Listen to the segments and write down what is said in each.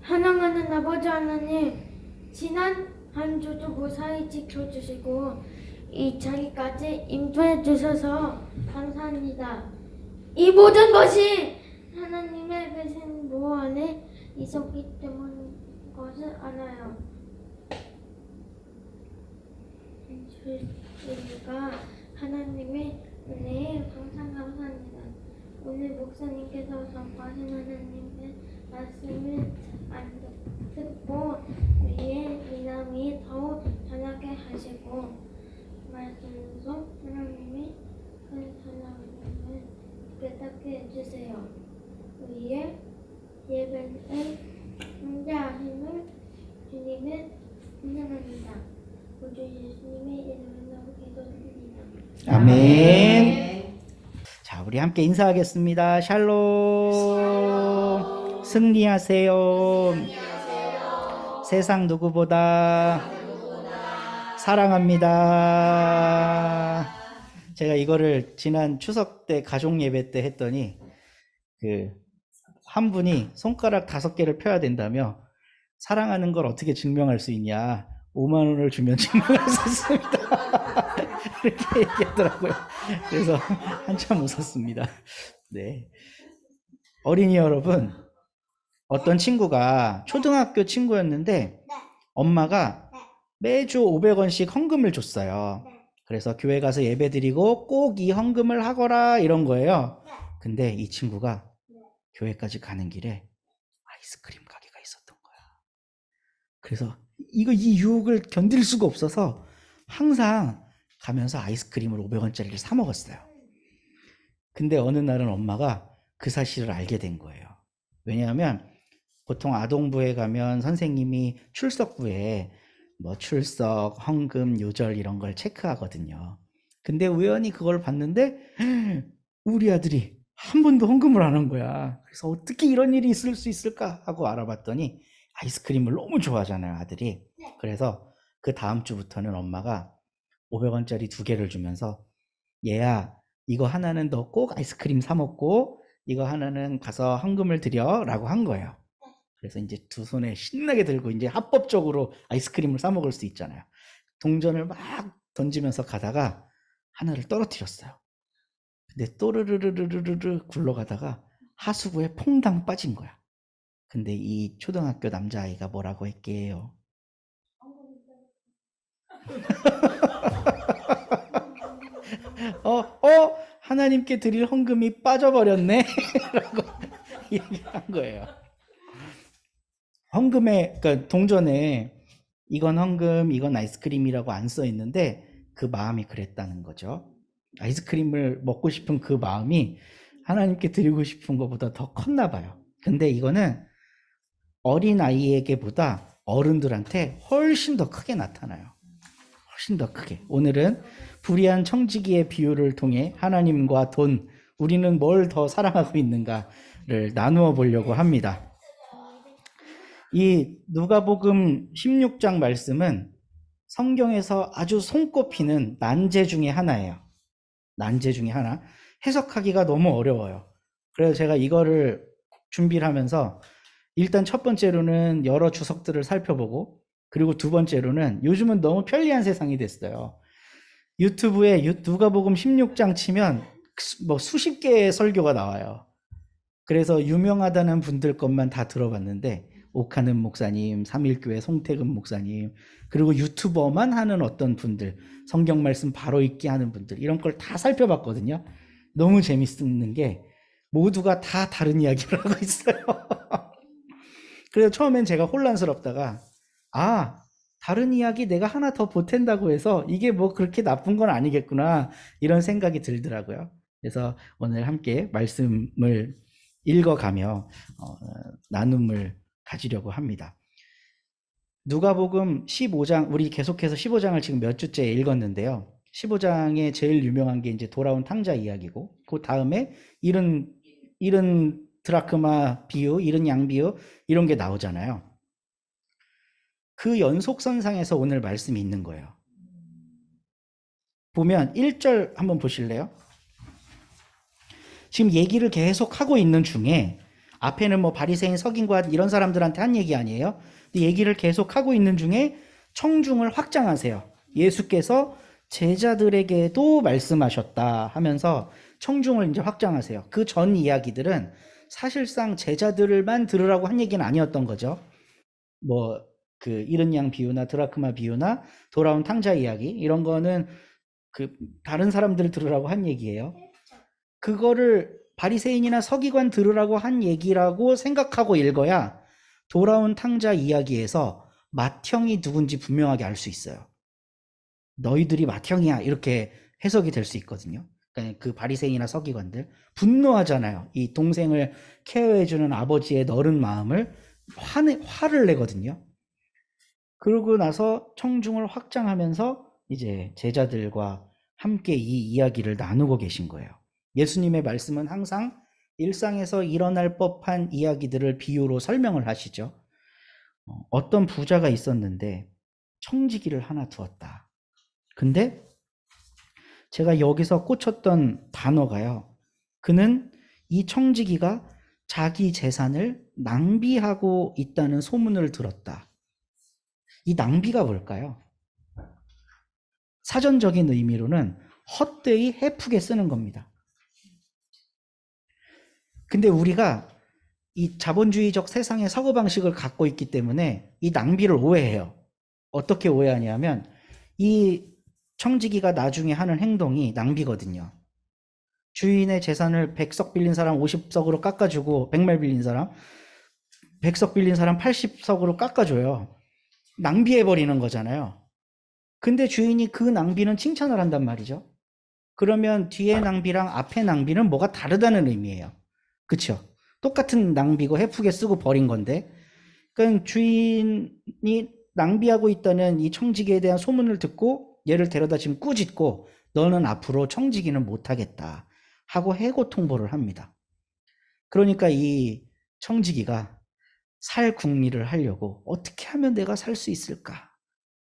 사랑하는 아버지 하나님, 지난 한 주도 무사히 지켜주시고 이 자리까지 인도해 주셔서 감사합니다. 이 모든 것이 하나님의 계신 모 안에 있었기 때문인 것을 알아요. 주님과 하나님의 은혜에 감사합니다. 오늘 목사님께서 전파하신 하나님의 말씀을 안 듣고 우리의 미남이 더욱 전하게 하시고 말씀으로 하나님의 큰 사랑을 깨닫게 해주세요. 우리의 예배를 존재하심을 주님을 찬양합니다. 우주 예수님의 이름으로 기도드립니다. 아멘. 자, 우리 함께 인사하겠습니다. 샬롬. 승리하세요. 세상 누구보다 사랑합니다. 제가 이거를 지난 추석 때 가족 예배 때 했더니 한 분이 손가락 5개를 펴야 된다며 사랑하는 걸 어떻게 증명할 수 있냐, 5만 원을 주면 증명할 수 있습니다. 이렇게 얘기하더라고요. 그래서 한참 웃었습니다. 네. 어린이 여러분, 어떤 친구가 초등학교 친구였는데 엄마가 매주 500원씩 헌금을 줬어요. 그래서 교회 가서 예배 드리고 꼭 이 헌금을 하거라 이런 거예요. 근데 이 친구가 교회까지 가는 길에 아이스크림 가게가 있었던 거야. 그래서 이 유혹을 견딜 수가 없어서 항상 가면서 아이스크림을 500원짜리를 사 먹었어요. 근데 어느 날은 엄마가 그 사실을 알게 된 거예요. 왜냐하면 보통 아동부에 가면 선생님이 출석부에 뭐 출석, 헌금, 요절 이런 걸 체크하거든요. 근데 우연히 그걸 봤는데 우리 아들이 한 번도 헌금을 안 한 거야. 그래서 어떻게 이런 일이 있을 수 있을까 하고 알아봤더니 아이스크림을 너무 좋아하잖아요, 아들이. 그래서 그 다음 주부터는 엄마가 500원짜리 2개를 주면서 얘야, 이거 하나는 너 꼭 아이스크림 사 먹고 이거 하나는 가서 헌금을 드려 라고 한 거예요. 그래서 이제 두 손에 신나게 들고 이제 합법적으로 아이스크림을 사 먹을 수 있잖아요. 동전을 막 던지면서 가다가 하나를 떨어뜨렸어요. 근데 또르르르르르르 굴러가다가 하수구에 퐁당 빠진 거야. 근데 이 초등학교 남자아이가 뭐라고 했게요? 하나님께 드릴 헌금이 빠져버렸네? 라고 얘기한 거예요. 헌금에, 그러니까 동전에 이건 헌금, 이건 아이스크림이라고 안 써 있는데 그 마음이 그랬다는 거죠. 아이스크림을 먹고 싶은 그 마음이 하나님께 드리고 싶은 것보다 더 컸나 봐요. 근데 이거는 어린 아이에게보다 어른들한테 훨씬 더 크게 나타나요. 훨씬 더 크게. 오늘은 불의한 청지기의 비유를 통해 하나님과 돈, 우리는 뭘 더 사랑하고 있는가를 나누어 보려고 합니다. 이 누가복음 16장 말씀은 성경에서 아주 손꼽히는 난제 중에 하나예요. 난제 중에 하나. 해석하기가 너무 어려워요. 그래서 제가 이거를 준비를 하면서 일단 첫 번째로는 여러 주석들을 살펴보고, 그리고 두 번째로는 요즘은 너무 편리한 세상이 됐어요. 유튜브에 누가복음 16장 치면 뭐 수십 개의 설교가 나와요. 그래서 유명하다는 분들 것만 다 들어봤는데 옥하는 목사님, 삼일교회 송태근 목사님, 그리고 유튜버만 하는 어떤 분들, 성경 말씀 바로 읽기 하는 분들, 이런 걸 다 살펴봤거든요. 너무 재밌는 게 모두가 다 다른 이야기를 하고 있어요. 그래서 처음엔 제가 혼란스럽다가 다른 이야기 내가 하나 더 보탠다고 해서 이게 뭐 그렇게 나쁜 건 아니겠구나, 이런 생각이 들더라고요. 그래서 오늘 함께 말씀을 읽어가며 나눔을 가지려고 합니다. 누가복음 15장, 우리 계속해서 15장을 지금 몇 주째 읽었는데요. 15장에 제일 유명한 게 이제 돌아온 탕자 이야기고, 그 다음에 잃은 드라크마 비유, 잃은 양 비유, 이런 게 나오잖아요. 그 연속선상에서 오늘 말씀이 있는 거예요. 보면 1절 한번 보실래요? 지금 얘기를 계속 하고 있는 중에 앞에는 뭐 바리새인, 서기관 이런 사람들한테 한 얘기 아니에요? 근데 얘기를 계속 하고 있는 중에 청중을 확장하세요. 예수께서 제자들에게도 말씀하셨다 하면서 청중을 이제 확장하세요. 그 전 이야기들은 사실상 제자들만 들으라고 한 얘기는 아니었던 거죠. 뭐 그 잃은 양 비유나 드라크마 비유나 돌아온 탕자 이야기 이런 거는 그 다른 사람들 들으라고 한 얘기예요. 그거를 바리새인이나 서기관 들으라고 한 얘기라고 생각하고 읽어야 돌아온 탕자 이야기에서 맏형이 누군지 분명하게 알 수 있어요. 너희들이 맏형이야 이렇게 해석이 될 수 있거든요. 그러니까 그 바리새인이나 서기관들 분노하잖아요. 이 동생을 케어해주는 아버지의 너른 마음을 화를 내거든요. 그러고 나서 청중을 확장하면서 이제 제자들과 함께 이 이야기를 나누고 계신 거예요. 예수님의 말씀은 항상 일상에서 일어날 법한 이야기들을 비유로 설명을 하시죠. 어떤 부자가 있었는데 청지기를 하나 두었다. 근데 제가 여기서 꽂혔던 단어가요. 그는 이 청지기가 자기 재산을 낭비하고 있다는 소문을 들었다. 이 낭비가 뭘까요? 사전적인 의미로는 헛되이 해프게 쓰는 겁니다. 근데 우리가 이 자본주의적 세상의 사고방식을 갖고 있기 때문에 이 낭비를 오해해요. 어떻게 오해하냐면 이 청지기가 나중에 하는 행동이 낭비거든요. 주인의 재산을 100석 빌린 사람 50석으로 깎아주고 100말 빌린 사람 100석 빌린 사람 80석으로 깎아줘요. 낭비해버리는 거잖아요. 근데 주인이 그 낭비는 칭찬을 한단 말이죠. 그러면 뒤에 낭비랑 앞에 낭비는 뭐가 다르다는 의미예요. 그쵸? 똑같은 낭비고 해프게 쓰고 버린 건데 그러니까 주인이 낭비하고 있다는 이 청지기에 대한 소문을 듣고 얘를 데려다 지금 꾸짖고 너는 앞으로 청지기는 못하겠다 하고 해고 통보를 합니다. 그러니까 이 청지기가 살 궁리를 하려고 어떻게 하면 내가 살 수 있을까?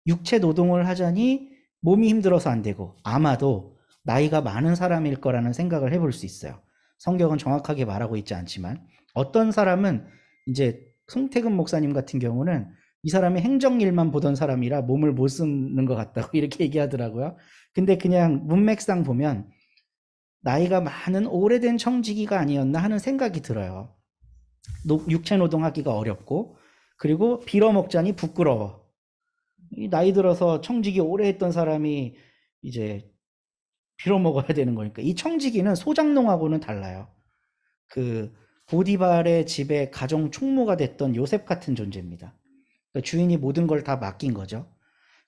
육체 노동을 하자니 몸이 힘들어서 안 되고 아마도 나이가 많은 사람일 거라는 생각을 해볼 수 있어요. 성경은 정확하게 말하고 있지 않지만 어떤 사람은 이제 송태근 목사님 같은 경우는 이 사람이 행정일만 보던 사람이라 몸을 못 쓰는 것 같다고 이렇게 얘기하더라고요. 근데 그냥 문맥상 보면 나이가 많은 오래된 청지기가 아니었나 하는 생각이 들어요. 육체 노동하기가 어렵고 그리고 빌어먹자니 부끄러워. 이 나이 들어서 청지기 오래 했던 사람이 이제 빌어먹어야 되는 거니까. 이 청지기는 소장농하고는 달라요. 그 보디발의 집에 가정 총무가 됐던 요셉 같은 존재입니다. 그러니까 주인이 모든 걸 다 맡긴 거죠.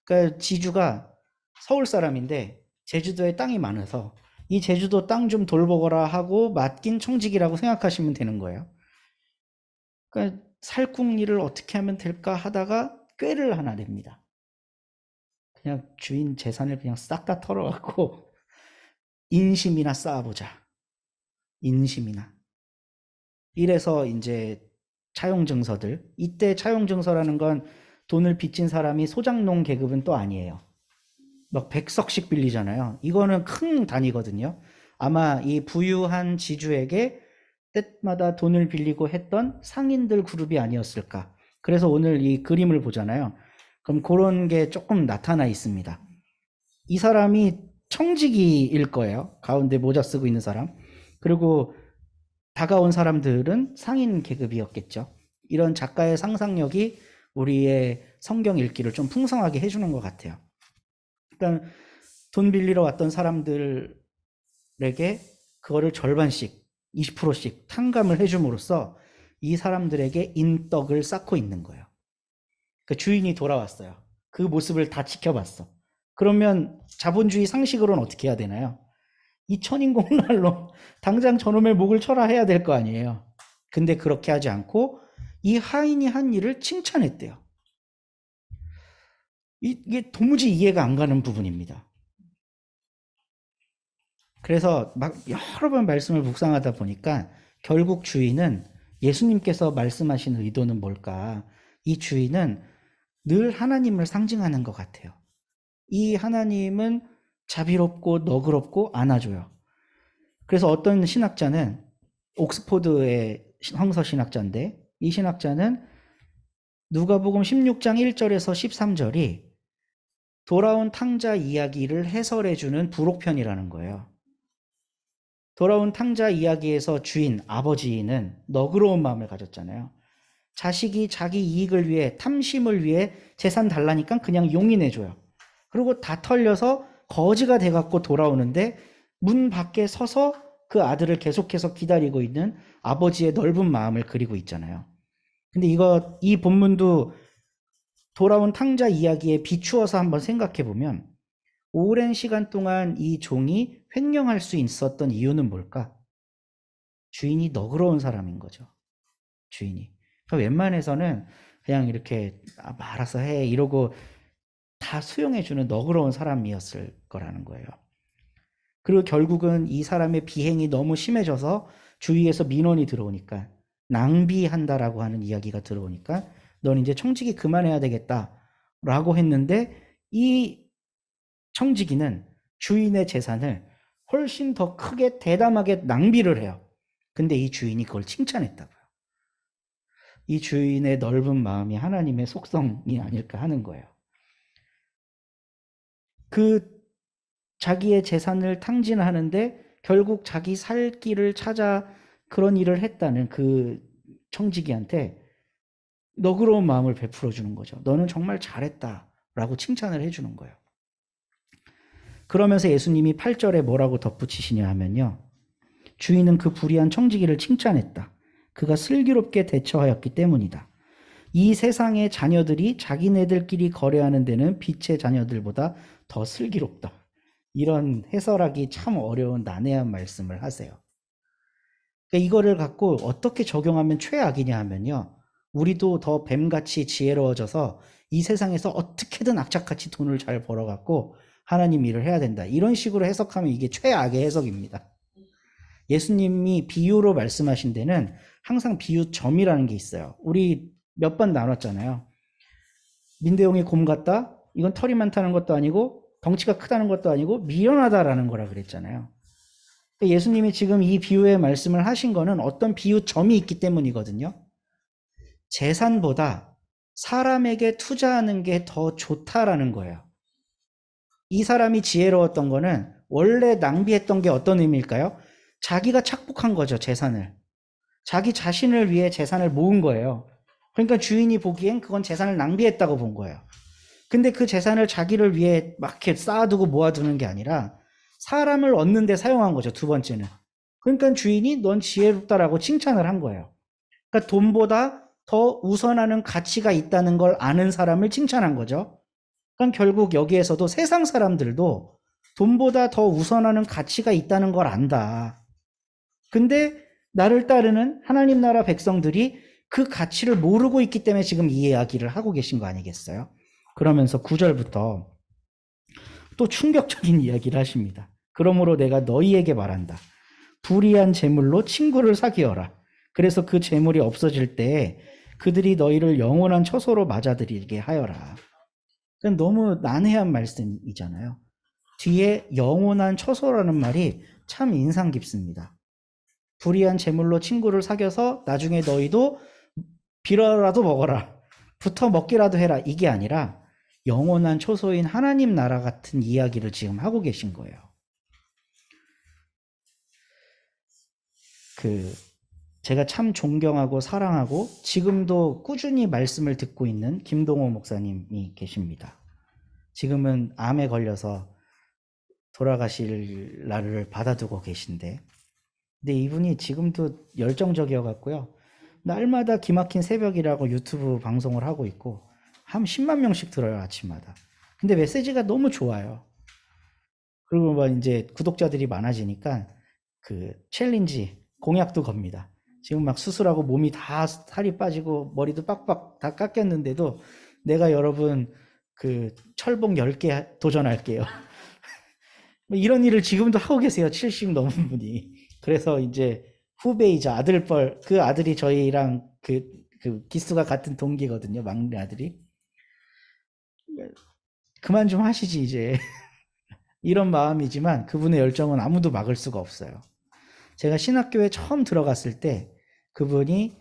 그러니까 지주가 서울 사람인데 제주도에 땅이 많아서 이 제주도 땅 좀 돌보거라 하고 맡긴 청지기라고 생각하시면 되는 거예요. 그러니까 살궁 일을 어떻게 하면 될까 하다가 꾀를 하나 냅니다. 그냥 주인 재산을 그냥 싹 다 털어갖고 인심이나 쌓아보자. 인심이나. 이래서 이제 차용증서들. 이때 차용증서라는 건 돈을 빚진 사람이 소장농 계급은 또 아니에요. 막 100석씩 빌리잖아요. 이거는 큰 단위거든요. 아마 이 부유한 지주에게 때마다 돈을 빌리고 했던 상인들 그룹이 아니었을까. 그래서 오늘 이 그림을 보잖아요. 그럼 그런 게 조금 나타나 있습니다. 이 사람이 청지기일 거예요. 가운데 모자 쓰고 있는 사람. 그리고 다가온 사람들은 상인 계급이었겠죠. 이런 작가의 상상력이 우리의 성경 읽기를 좀 풍성하게 해주는 것 같아요. 일단 돈 빌리러 왔던 사람들에게 그거를 절반씩 20%씩 탕감을 해줌으로써 이 사람들에게 인덕을 쌓고 있는 거예요. 그 주인이 돌아왔어요. 그 모습을 다 지켜봤어. 그러면 자본주의 상식으로는 어떻게 해야 되나요? 이 천인공날로 당장 저놈의 목을 쳐라 해야 될 거 아니에요. 근데 그렇게 하지 않고 이 하인이 한 일을 칭찬했대요. 이게 도무지 이해가 안 가는 부분입니다. 그래서 막 여러 번 말씀을 묵상하다 보니까 결국 주인은 예수님께서 말씀하신 의도는 뭘까? 이 주인은 늘 하나님을 상징하는 것 같아요. 이 하나님은 자비롭고 너그럽고 안아줘요. 그래서 어떤 신학자는 옥스포드의 성서 신학자인데 이 신학자는 누가복음 16장 1절에서 13절이 돌아온 탕자 이야기를 해설해주는 부록편이라는 거예요. 돌아온 탕자 이야기에서 주인, 아버지는 너그러운 마음을 가졌잖아요. 자식이 자기 이익을 위해, 탐심을 위해 재산 달라니까 그냥 용인해줘요. 그리고 다 털려서 거지가 돼갖고 돌아오는데 문 밖에 서서 그 아들을 계속해서 기다리고 있는 아버지의 넓은 마음을 그리고 있잖아요. 근데 이 본문도 돌아온 탕자 이야기에 비추어서 한번 생각해 보면 오랜 시간 동안 이 종이 횡령할 수 있었던 이유는 뭘까? 주인이 너그러운 사람인 거죠. 주인이. 그러니까 웬만해서는 그냥 이렇게 알아서 해 이러고 다 수용해주는 너그러운 사람이었을 거라는 거예요. 그리고 결국은 이 사람의 비행이 너무 심해져서 주위에서 민원이 들어오니까 낭비한다라고 하는 이야기가 들어오니까 넌 이제 청지기 그만해야 되겠다라고 했는데 이 청지기는 주인의 재산을 훨씬 더 크게 대담하게 낭비를 해요. 근데 이 주인이 그걸 칭찬했다고요. 이 주인의 넓은 마음이 하나님의 속성이 아닐까 하는 거예요. 그 자기의 재산을 탕진하는데 결국 자기 살 길을 찾아 그런 일을 했다는 그 청지기한테 너그러운 마음을 베풀어 주는 거죠. 너는 정말 잘했다라고 칭찬을 해주는 거예요. 그러면서 예수님이 8절에 뭐라고 덧붙이시냐 하면요. 주인은 그 불의한 청지기를 칭찬했다. 그가 슬기롭게 대처하였기 때문이다. 이 세상의 자녀들이 자기네들끼리 거래하는 데는 빛의 자녀들보다 더 슬기롭다. 이런 해설하기 참 어려운 난해한 말씀을 하세요. 그러니까 이거를 갖고 어떻게 적용하면 최악이냐 하면요. 우리도 더 뱀같이 지혜로워져서 이 세상에서 어떻게든 악착같이 돈을 잘 벌어갖고 하나님 일을 해야 된다. 이런 식으로 해석하면 이게 최악의 해석입니다. 예수님이 비유로 말씀하신 데는 항상 비유점이라는 게 있어요. 우리 몇 번 나눴잖아요. 민대용이 곰 같다? 이건 털이 많다는 것도 아니고 덩치가 크다는 것도 아니고 미련하다라는 거라 그랬잖아요. 예수님이 지금 이 비유의 말씀을 하신 거는 어떤 비유점이 있기 때문이거든요. 재산보다 사람에게 투자하는 게 더 좋다라는 거예요. 이 사람이 지혜로웠던 거는 원래 낭비했던 게 어떤 의미일까요? 자기가 착복한 거죠, 재산을. 자기 자신을 위해 재산을 모은 거예요. 그러니까 주인이 보기엔 그건 재산을 낭비했다고 본 거예요. 근데 그 재산을 자기를 위해 막 이렇게 쌓아두고 모아두는 게 아니라 사람을 얻는 데 사용한 거죠, 두 번째는. 그러니까 주인이 넌 지혜롭다라고 칭찬을 한 거예요. 그러니까 돈보다 더 우선하는 가치가 있다는 걸 아는 사람을 칭찬한 거죠. 그럼 결국 여기에서도 세상 사람들도 돈보다 더 우선하는 가치가 있다는 걸 안다. 근데 나를 따르는 하나님 나라 백성들이 그 가치를 모르고 있기 때문에 지금 이 이야기를 하고 계신 거 아니겠어요? 그러면서 9절부터 또 충격적인 이야기를 하십니다. 그러므로 내가 너희에게 말한다. 불의한 재물로 친구를 사귀어라. 그래서 그 재물이 없어질 때 그들이 너희를 영원한 처소로 맞아들이게 하여라. 너무 난해한 말씀이잖아요. 뒤에 영원한 처소라는 말이 참 인상 깊습니다. 불의한 재물로 친구를 사귀어서 나중에 너희도 빌어라도 먹어라. 붙어 먹기라도 해라. 이게 아니라 영원한 처소인 하나님 나라 같은 이야기를 지금 하고 계신 거예요. 제가 참 존경하고 사랑하고 지금도 꾸준히 말씀을 듣고 있는 김동호 목사님이 계십니다. 지금은 암에 걸려서 돌아가실 날을 받아두고 계신데, 근데 이분이 지금도 열정적이어 갖고요. 날마다 기막힌 새벽이라고 유튜브 방송을 하고 있고 한 10만 명씩 들어요, 아침마다. 근데 메시지가 너무 좋아요. 그리고 뭐 이제 구독자들이 많아지니까 그 챌린지 공약도 겁니다. 지금 막 수술하고 몸이 다 살이 빠지고 머리도 빡빡 다 깎였는데도 내가 여러분 그 철봉 10개 도전할게요. 이런 일을 지금도 하고 계세요. 70 넘은 분이. 그래서 이제 후배이자 아들뻘, 그 아들이 저희랑 그 기수가 같은 동기거든요. 막내 아들이. 그만 좀 하시지 이제. 이런 마음이지만 그분의 열정은 아무도 막을 수가 없어요. 제가 신학교에 처음 들어갔을 때 그분이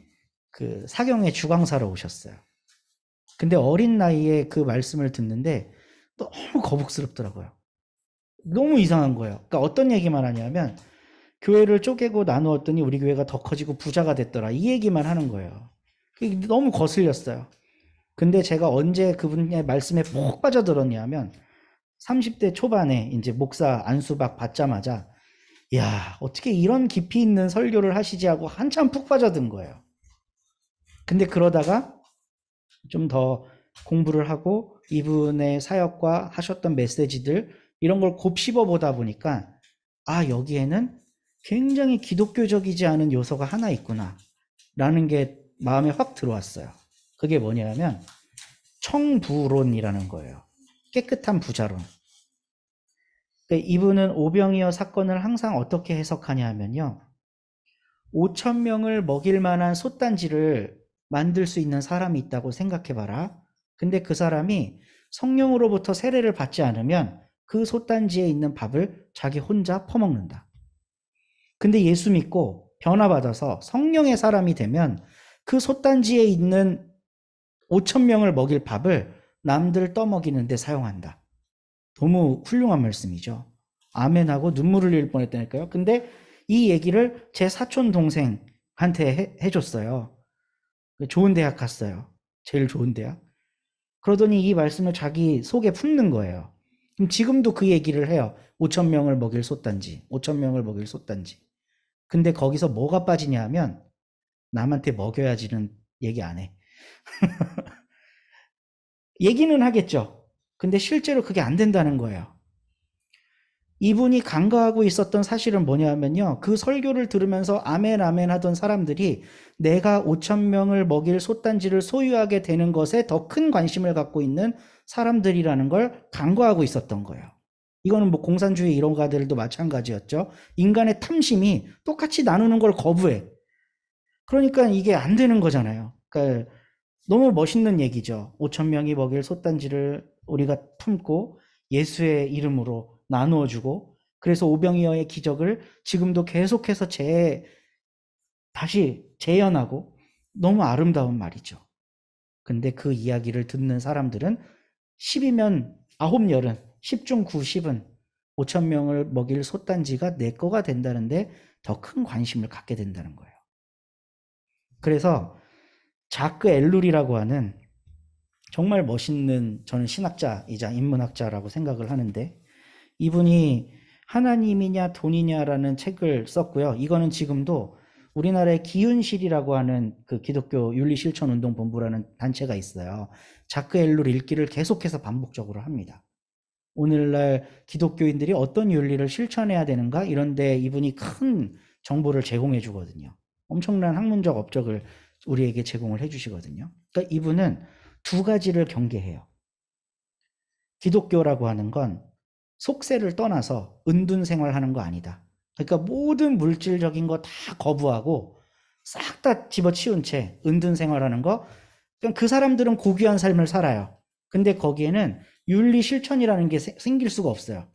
그 사경의 주강사로 오셨어요. 근데 어린 나이에 그 말씀을 듣는데 너무 거북스럽더라고요. 너무 이상한 거예요. 그러니까 어떤 얘기만 하냐면 교회를 쪼개고 나누었더니 우리 교회가 더 커지고 부자가 됐더라. 이 얘기만 하는 거예요. 그게 너무 거슬렸어요. 근데 제가 언제 그분의 말씀에 푹 빠져들었냐면 30대 초반에 이제 목사 안수박 받자마자 야, 어떻게 이런 깊이 있는 설교를 하시지 하고 한참 푹 빠져든 거예요. 근데 그러다가 좀 더 공부를 하고 이분의 사역과 하셨던 메시지들 이런 걸 곱씹어 보다 보니까 아, 여기에는 굉장히 기독교적이지 않은 요소가 하나 있구나 라는 게 마음에 확 들어왔어요. 그게 뭐냐면 청부론이라는 거예요. 깨끗한 부자론. 그러니까 이분은 오병이어 사건을 항상 어떻게 해석하냐 하면요. 5천 명을 먹일 만한 솥단지를 만들 수 있는 사람이 있다고 생각해봐라. 근데 그 사람이 성령으로부터 세례를 받지 않으면 그 솥단지에 있는 밥을 자기 혼자 퍼먹는다. 근데 예수 믿고 변화받아서 성령의 사람이 되면 그 솥단지에 있는 5천 명을 먹일 밥을 남들 떠먹이는데 사용한다. 너무 훌륭한 말씀이죠. 아멘하고 눈물을 흘릴 뻔했다니까요. 근데 이 얘기를 제 사촌 동생한테 해줬어요. 좋은 대학 갔어요. 제일 좋은 대학. 그러더니 이 말씀을 자기 속에 품는 거예요. 그럼 지금도 그 얘기를 해요. 5천 명을 먹일 솥단지, 5천 명을 먹일 솥단지. 근데 거기서 뭐가 빠지냐 하면 남한테 먹여야지는 얘기 안 해. 얘기는 하겠죠. 근데 실제로 그게 안 된다는 거예요. 이분이 간과하고 있었던 사실은 뭐냐면요. 그 설교를 들으면서 아멘 아멘 하던 사람들이 내가 5천 명을 먹일 솥단지를 소유하게 되는 것에 더 큰 관심을 갖고 있는 사람들이라는 걸 간과하고 있었던 거예요. 이거는 뭐 공산주의 이론가들도 마찬가지였죠. 인간의 탐심이 똑같이 나누는 걸 거부해. 그러니까 이게 안 되는 거잖아요. 그러니까 너무 멋있는 얘기죠. 5천 명이 먹일 솥단지를 우리가 품고 예수의 이름으로 나누어주고 그래서 오병이어의 기적을 지금도 계속해서 다시 재현하고 너무 아름다운 말이죠. 근데 그 이야기를 듣는 사람들은 10이면 9열은 10중 9, 10은 5천 명을 먹일 솥단지가 내 거가 된다는데 더 큰 관심을 갖게 된다는 거예요. 그래서 자크 엘룰이라고 하는 정말 멋있는 저는 신학자이자 인문학자라고 생각을 하는데 이분이 하나님이냐 돈이냐라는 책을 썼고요. 이거는 지금도 우리나라의 기윤실이라고 하는 그 기독교 윤리실천운동본부라는 단체가 있어요. 자크 엘룰 읽기를 계속해서 반복적으로 합니다. 오늘날 기독교인들이 어떤 윤리를 실천해야 되는가 이런데 이분이 큰 정보를 제공해 주거든요. 엄청난 학문적 업적을 우리에게 제공을 해주시거든요. 그러니까 이분은 두 가지를 경계해요. 기독교라고 하는 건 속세를 떠나서 은둔 생활하는 거 아니다. 그러니까 모든 물질적인 거 다 거부하고 싹 다 집어치운 채 은둔 생활하는 거. 그러니까 그 사람들은 고귀한 삶을 살아요. 근데 거기에는 윤리 실천이라는 게 생길 수가 없어요.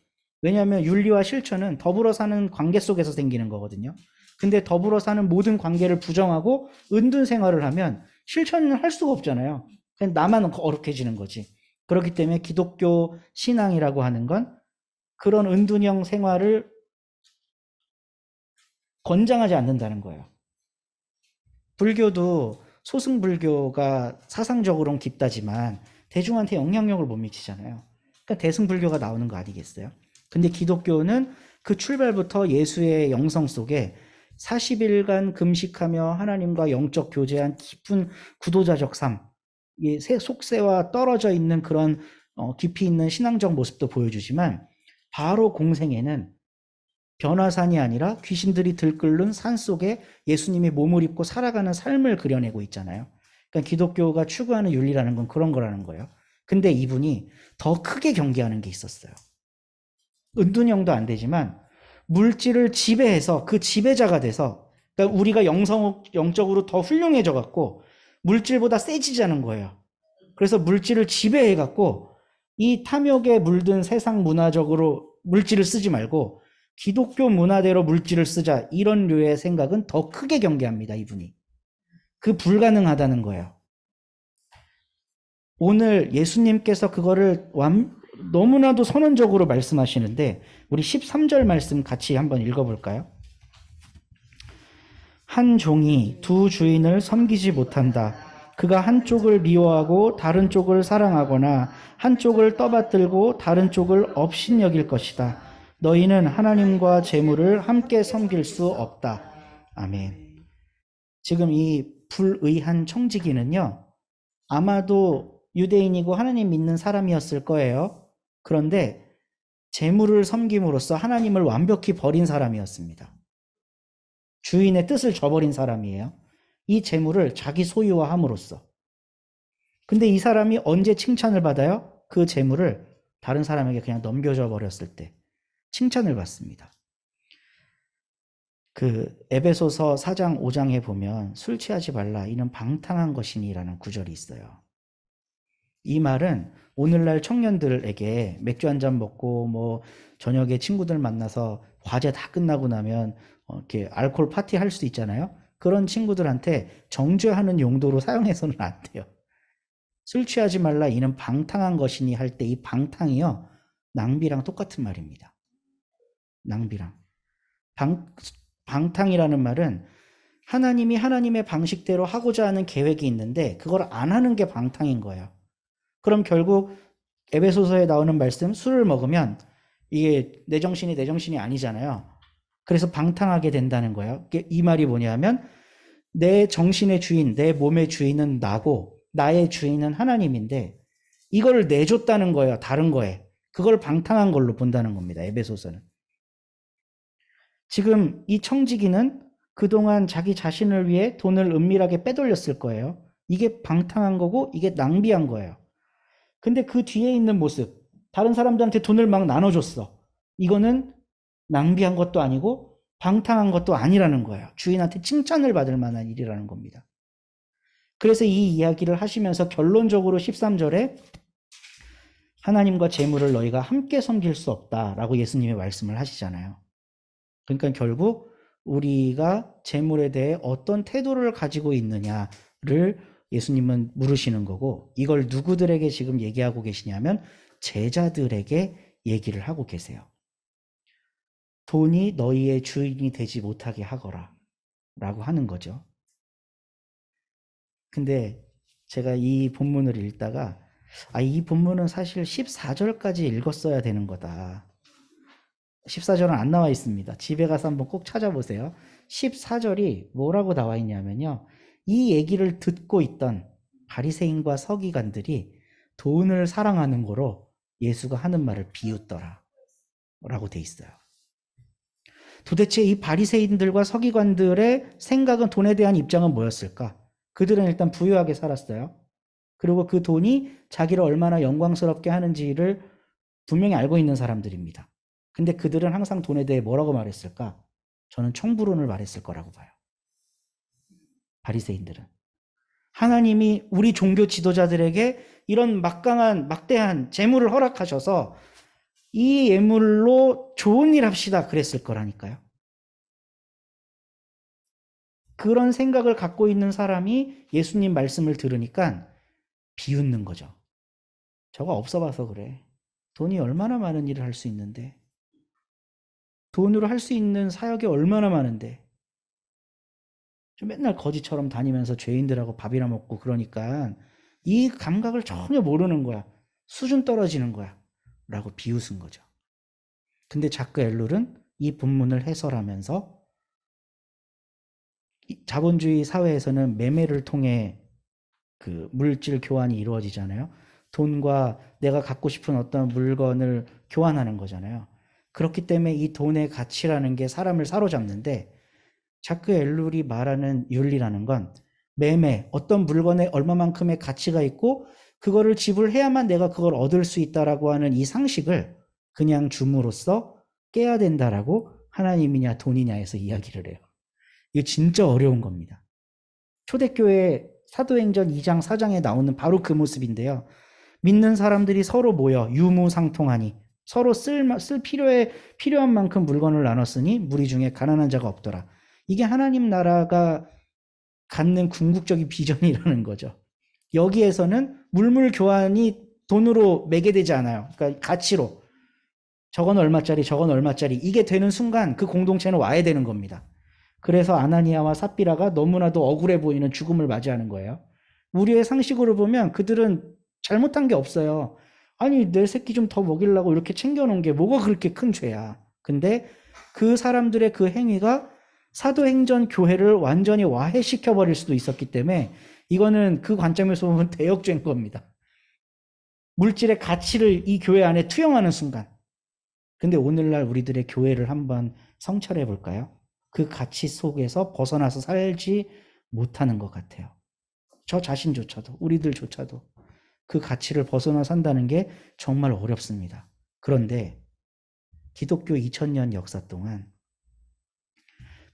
왜냐하면 윤리와 실천은 더불어 사는 관계 속에서 생기는 거거든요. 근데 더불어 사는 모든 관계를 부정하고 은둔 생활을 하면 실천을 할 수가 없잖아요. 그냥 나만 어록해지는 거지. 그렇기 때문에 기독교 신앙이라고 하는 건 그런 은둔형 생활을 권장하지 않는다는 거예요. 불교도 소승불교가 사상적으로는 깊다지만 대중한테 영향력을 못 미치잖아요. 그러니까 대승불교가 나오는 거 아니겠어요? 근데 기독교는 그 출발부터 예수의 영성 속에 40일간 금식하며 하나님과 영적 교제한 깊은 구도자적 삶, 속세와 떨어져 있는 그런 깊이 있는 신앙적 모습도 보여주지만 바로 공생에는 변화산이 아니라 귀신들이 들끓는 산 속에 예수님이 몸을 입고 살아가는 삶을 그려내고 있잖아요. 그러니까 기독교가 추구하는 윤리라는 건 그런 거라는 거예요. 근데 이분이 더 크게 경계하는 게 있었어요. 은둔형도 안 되지만 물질을 지배해서 그 지배자가 돼서 그러니까 우리가 영적으로 더 훌륭해져 갖고 물질보다 세지자는 거예요. 그래서 물질을 지배해 갖고 이 탐욕에 물든 세상 문화적으로 물질을 쓰지 말고 기독교 문화대로 물질을 쓰자 이런 류의 생각은 더 크게 경계합니다. 이분이. 그 불가능하다는 거예요. 오늘 예수님께서 그거를 너무나도 선언적으로 말씀하시는데 우리 13절 말씀 같이 한번 읽어볼까요? 한 종이 두 주인을 섬기지 못한다. 그가 한쪽을 미워하고 다른 쪽을 사랑하거나 한쪽을 떠받들고 다른 쪽을 업신여길 것이다. 너희는 하나님과 재물을 함께 섬길 수 없다. 아멘. 지금 이 불의한 청지기는요, 아마도 유대인이고 하나님 믿는 사람이었을 거예요. 그런데 재물을 섬김으로써 하나님을 완벽히 버린 사람이었습니다. 주인의 뜻을 저버린 사람이에요. 이 재물을 자기 소유화함으로써. 근데 이 사람이 언제 칭찬을 받아요? 그 재물을 다른 사람에게 그냥 넘겨줘 버렸을 때 칭찬을 받습니다. 그 에베소서 4장 5장에 보면 술 취하지 말라 이는 방탕한 것이니라는 구절이 있어요. 이 말은 오늘날 청년들에게 맥주 한잔 먹고 뭐 저녁에 친구들 만나서 과제 다 끝나고 나면 이렇게 알코올 파티 할 수 있잖아요. 그런 친구들한테 정죄하는 용도로 사용해서는 안 돼요. 술 취하지 말라 이는 방탕한 것이니 할 때 이 방탕이요, 낭비랑 똑같은 말입니다. 낭비랑. 방탕이라는 말은 하나님이 하나님의 방식대로 하고자 하는 계획이 있는데 그걸 안 하는 게 방탕인 거예요. 그럼 결국 에베소서에 나오는 말씀, 술을 먹으면 이게 내 정신이 아니잖아요. 그래서 방탕하게 된다는 거예요. 이 말이 뭐냐면 내 정신의 주인, 내 몸의 주인은 나고 나의 주인은 하나님인데 이걸 내줬다는 거예요. 다른 거에. 그걸 방탕한 걸로 본다는 겁니다. 에베소서는. 지금 이 청지기는 그동안 자기 자신을 위해 돈을 은밀하게 빼돌렸을 거예요. 이게 방탕한 거고 이게 낭비한 거예요. 근데 그 뒤에 있는 모습, 다른 사람들한테 돈을 막 나눠줬어. 이거는 낭비한 것도 아니고 방탕한 것도 아니라는 거예요. 주인한테 칭찬을 받을 만한 일이라는 겁니다. 그래서 이 이야기를 하시면서 결론적으로 13절에 하나님과 재물을 너희가 함께 섬길 수 없다라고 예수님이 말씀을 하시잖아요. 그러니까 결국 우리가 재물에 대해 어떤 태도를 가지고 있느냐를 예수님은 물으시는 거고, 이걸 누구들에게 지금 얘기하고 계시냐면 제자들에게 얘기를 하고 계세요. 돈이 너희의 주인이 되지 못하게 하거라 라고 하는 거죠. 근데 제가 이 본문을 읽다가 이 본문은 사실 14절까지 읽었어야 되는 거다. 14절은 안 나와 있습니다. 집에 가서 한번 꼭 찾아보세요. 14절이 뭐라고 나와 있냐면요, 이 얘기를 듣고 있던 바리새인과 서기관들이 돈을 사랑하는 거로 예수가 하는 말을 비웃더라 라고 돼 있어요. 도대체 이 바리새인들과 서기관들의 생각은, 돈에 대한 입장은 뭐였을까? 그들은 일단 부유하게 살았어요. 그리고 그 돈이 자기를 얼마나 영광스럽게 하는지를 분명히 알고 있는 사람들입니다. 근데 그들은 항상 돈에 대해 뭐라고 말했을까? 저는 청부론을 말했을 거라고 봐요. 바리새인들은. 하나님이 우리 종교 지도자들에게 이런 막대한 재물을 허락하셔서 이 예물로 좋은 일 합시다 그랬을 거라니까요. 그런 생각을 갖고 있는 사람이 예수님 말씀을 들으니까 비웃는 거죠. 저거 없어 봐서 그래. 돈이 얼마나 많은 일을 할 수 있는데. 돈으로 할 수 있는 사역이 얼마나 많은데. 좀 맨날 거지처럼 다니면서 죄인들하고 밥이나 먹고 그러니까 이 감각을 전혀 모르는 거야. 수준 떨어지는 거야. 라고 비웃은 거죠. 근데 자크 엘룰은 이 본문을 해설하면서 자본주의 사회에서는 매매를 통해 그 물질 교환이 이루어지잖아요. 돈과 내가 갖고 싶은 어떤 물건을 교환하는 거잖아요. 그렇기 때문에 이 돈의 가치라는 게 사람을 사로잡는데, 자크 엘룰이 말하는 윤리라는 건 매매, 어떤 물건에 얼마만큼의 가치가 있고 그거를 지불해야만 내가 그걸 얻을 수 있다라고 하는 이 상식을 그냥 줌으로써 깨야 된다라고 하나님이냐 돈이냐에서 이야기를 해요. 이게 진짜 어려운 겁니다. 초대교회 사도행전 2장 4장에 나오는 바로 그 모습인데요. 믿는 사람들이 서로 모여 유무상통하니 서로 필요한 만큼 물건을 나눴으니 무리 중에 가난한 자가 없더라. 이게 하나님 나라가 갖는 궁극적인 비전이라는 거죠. 여기에서는 물물 교환이 돈으로 매개되지 않아요. 그러니까 가치로. 저건 얼마짜리, 저건 얼마짜리. 이게 되는 순간 그 공동체는 와야 되는 겁니다. 그래서 아나니아와 삽비라가 너무나도 억울해 보이는 죽음을 맞이하는 거예요. 우리의 상식으로 보면 그들은 잘못한 게 없어요. 아니, 내 새끼 좀 더 먹이려고 이렇게 챙겨놓은 게 뭐가 그렇게 큰 죄야. 근데 그 사람들의 그 행위가 사도행전 교회를 완전히 와해시켜버릴 수도 있었기 때문에 이거는 그 관점에서 보면 대역죄인 겁니다. 물질의 가치를 이 교회 안에 투영하는 순간. 근데 오늘날 우리들의 교회를 한번 성찰해 볼까요? 그 가치 속에서 벗어나서 살지 못하는 것 같아요. 저 자신조차도, 우리들조차도 그 가치를 벗어나 산다는 게 정말 어렵습니다. 그런데 기독교 2000년 역사 동안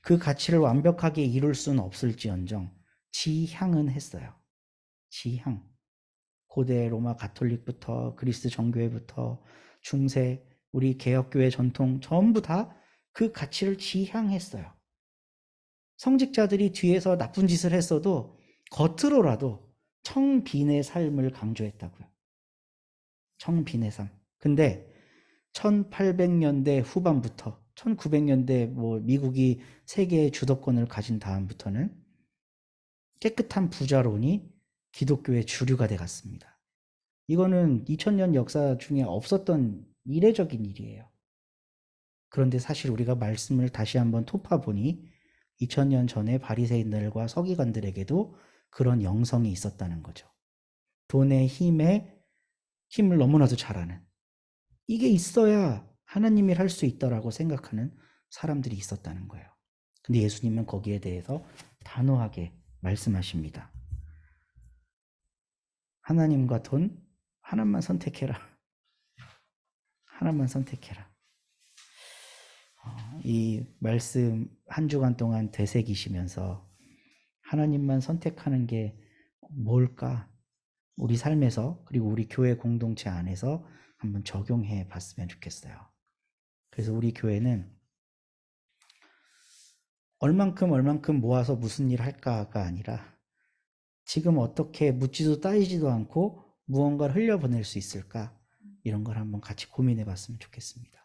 그 가치를 완벽하게 이룰 수는 없을지언정 지향은 했어요. 지향. 고대 로마 가톨릭부터 그리스 정교회부터 중세, 우리 개혁교회 전통 전부 다 그 가치를 지향했어요. 성직자들이 뒤에서 나쁜 짓을 했어도 겉으로라도 청빈의 삶을 강조했다고요. 청빈의 삶. 근데 1800년대 후반부터 1900년대 미국이 세계의 주도권을 가진 다음부터는 깨끗한 부자론이 기독교의 주류가 돼갔습니다. 이거는 2000년 역사 중에 없었던 이례적인 일이에요. 그런데 사실 우리가 말씀을 다시 한번 토파보니 2000년 전에 바리새인들과 서기관들에게도 그런 영성이 있었다는 거죠. 돈의 힘을 너무나도 잘 아는, 이게 있어야 하나님이 할 수 있다라고 생각하는 사람들이 있었다는 거예요. 근데 예수님은 거기에 대해서 단호하게 말씀하십니다. 하나님과 돈 하나만 선택해라. 하나만 선택해라. 이 말씀 한 주간 동안 되새기시면서 하나님만 선택하는 게 뭘까? 우리 삶에서 그리고 우리 교회 공동체 안에서 한번 적용해 봤으면 좋겠어요. 그래서 우리 교회는 얼만큼 모아서 무슨 일 할까가 아니라 지금 어떻게 묻지도 따지지도 않고 무언가를 흘려보낼 수 있을까? 이런 걸 한번 같이 고민해 봤으면 좋겠습니다.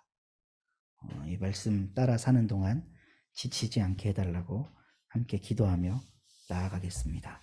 이 말씀 따라 사는 동안 지치지 않게 해달라고 함께 기도하며 나아가겠습니다.